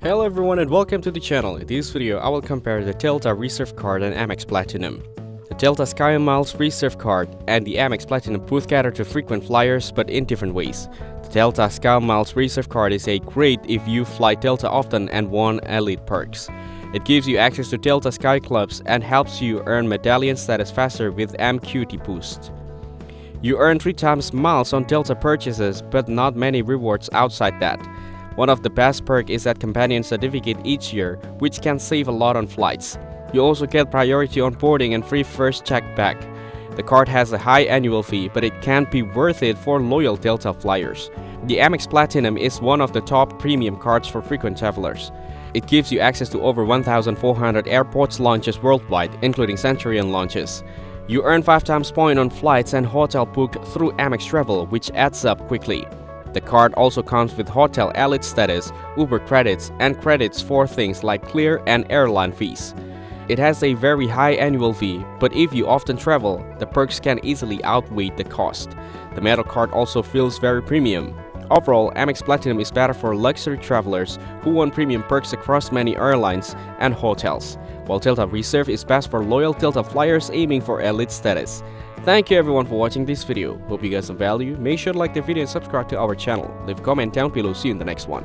Hello everyone and welcome to the channel. In this video, I will compare the Delta Reserve Card and Amex Platinum. The Delta SkyMiles Reserve Card and the Amex Platinum both cater to frequent flyers, but in different ways. The Delta SkyMiles Reserve Card is great if you fly Delta often and want elite perks. It gives you access to Delta Sky Clubs and helps you earn medallion status faster with MQT Boost. You earn 3 times miles on Delta purchases, but not many rewards outside that. One of the best perks is that companion certificate each year, which can save a lot on flights. You also get priority on boarding and free first check back. The card has a high annual fee, but it can be worth it for loyal Delta flyers. The Amex Platinum is one of the top premium cards for frequent travelers. It gives you access to over 1,400 airports launches worldwide, including Centurion launches. You earn 5 times point on flights and hotel booked through Amex Travel, which adds up quickly. The card also comes with Hotel Elite status, Uber credits, and credits for things like Clear and airline fees. It has a very high annual fee, but if you often travel, the perks can easily outweigh the cost. The metal card also feels very premium. Overall, Amex Platinum is better for luxury travelers who want premium perks across many airlines and hotels, while Delta Reserve is best for loyal Delta flyers aiming for elite status. Thank you everyone for watching this video. Hope you got some value. Make sure to like the video and subscribe to our channel. Leave a comment down below. See you in the next one.